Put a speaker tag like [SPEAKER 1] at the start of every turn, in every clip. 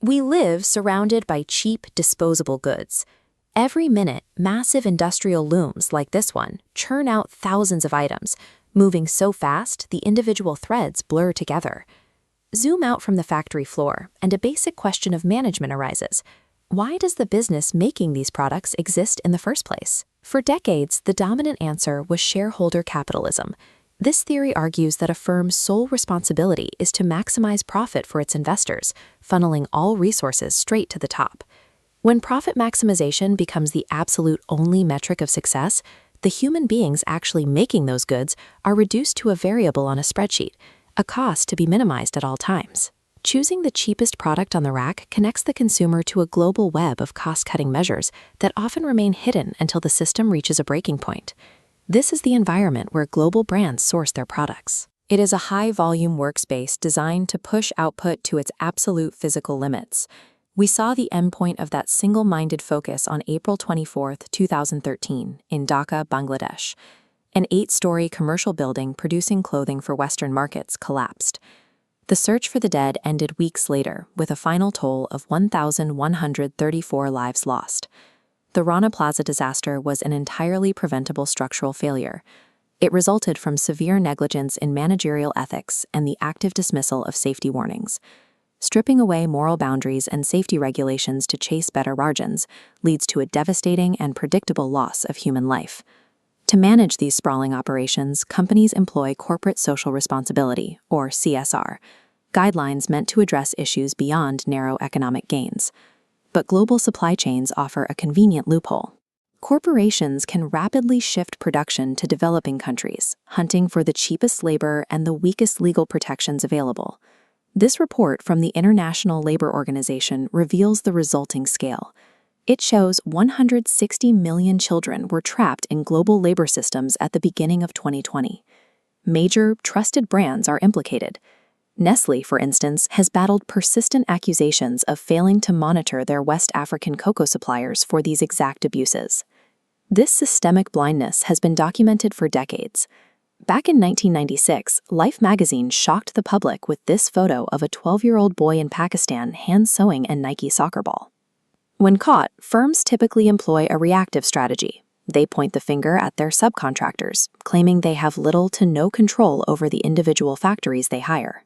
[SPEAKER 1] We live surrounded by cheap, disposable goods. Every minute, massive industrial looms like this one churn out thousands of items, moving so fast the individual threads blur together. Zoom out from the factory floor, and a basic question of management arises. Why does the business making these products exist in the first place? For decades, the dominant answer was shareholder capitalism. This theory argues that a firm's sole responsibility is to maximize profit for its investors, funneling all resources straight to the top. When profit maximization becomes the absolute only metric of success, the human beings actually making those goods are reduced to a variable on a spreadsheet, a cost to be minimized at all times. Choosing the cheapest product on the rack connects the consumer to a global web of cost-cutting measures that often remain hidden until the system reaches a breaking point. This is the environment where global brands source their products. It is a high-volume workspace designed to push output to its absolute physical limits. We saw the endpoint of that single-minded focus on April 24, 2013, in Dhaka, Bangladesh. An 8-story commercial building producing clothing for Western markets collapsed. The search for the dead ended weeks later, with a final toll of 1,134 lives lost. The Rana Plaza disaster was an entirely preventable structural failure. It resulted from severe negligence in managerial ethics and the active dismissal of safety warnings. Stripping away moral boundaries and safety regulations to chase better margins leads to a devastating and predictable loss of human life. To manage these sprawling operations, companies employ corporate social responsibility, or CSR, guidelines meant to address issues beyond narrow economic gains. But global supply chains offer a convenient loophole. Corporations can rapidly shift production to developing countries, hunting for the cheapest labor and the weakest legal protections available. This report from the International Labor Organization reveals the resulting scale. It shows 160 million children were trapped in global labor systems at the beginning of 2020. Major, trusted brands are implicated. Nestlé, for instance, has battled persistent accusations of failing to monitor their West African cocoa suppliers for these exact abuses. This systemic blindness has been documented for decades. Back in 1996, Life magazine shocked the public with this photo of a 12-year-old boy in Pakistan hand-sewing a Nike soccer ball. When caught, firms typically employ a reactive strategy. They point the finger at their subcontractors, claiming they have little to no control over the individual factories they hire.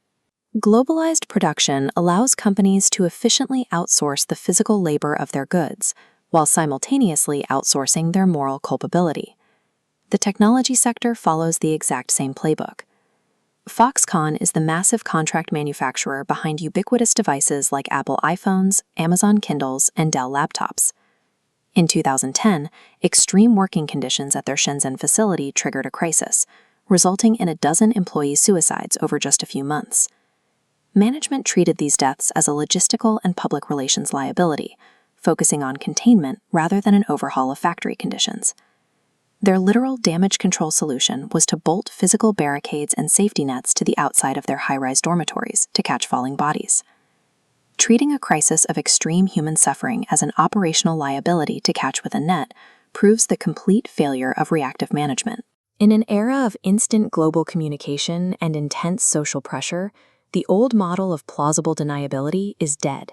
[SPEAKER 1] Globalized production allows companies to efficiently outsource the physical labor of their goods, while simultaneously outsourcing their moral culpability. The technology sector follows the exact same playbook. Foxconn is the massive contract manufacturer behind ubiquitous devices like Apple iPhones, Amazon Kindles, and Dell laptops. In 2010, extreme working conditions at their Shenzhen facility triggered a crisis, resulting in a dozen employee suicides over just a few months. Management treated these deaths as a logistical and public relations liability, focusing on containment rather than an overhaul of factory conditions. Their literal damage control solution was to bolt physical barricades and safety nets to the outside of their high-rise dormitories to catch falling bodies. Treating a crisis of extreme human suffering as an operational liability to catch with a net proves the complete failure of reactive management. In an era of instant global communication and intense social pressure, the old model of plausible deniability is dead.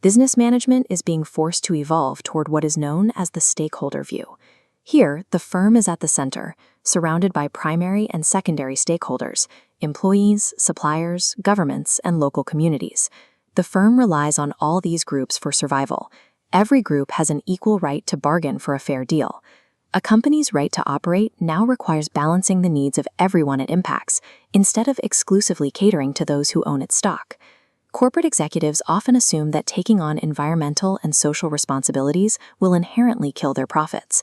[SPEAKER 1] Business management is being forced to evolve toward what is known as the stakeholder view. Here, the firm is at the center, surrounded by primary and secondary stakeholders, employees, suppliers, governments, and local communities. The firm relies on all these groups for survival. Every group has an equal right to bargain for a fair deal. A company's right to operate now requires balancing the needs of everyone it impacts, instead of exclusively catering to those who own its stock. Corporate executives often assume that taking on environmental and social responsibilities will inherently kill their profits.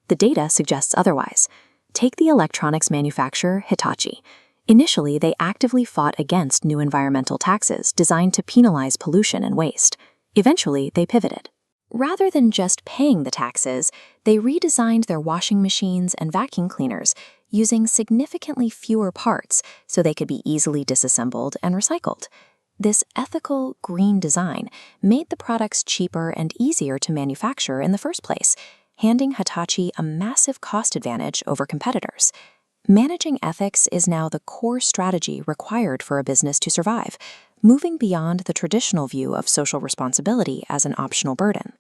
[SPEAKER 1] The data suggests otherwise. Take the electronics manufacturer Hitachi. Initially, they actively fought against new environmental taxes designed to penalize pollution and waste. Eventually, they pivoted. Rather than just paying the taxes, they redesigned their washing machines and vacuum cleaners using significantly fewer parts so they could be easily disassembled and recycled. This ethical, green design made the products cheaper and easier to manufacture in the first place, handing Hitachi a massive cost advantage over competitors. Managing ethics is now the core strategy required for a business to survive. moving beyond the traditional view of social responsibility as an optional burden.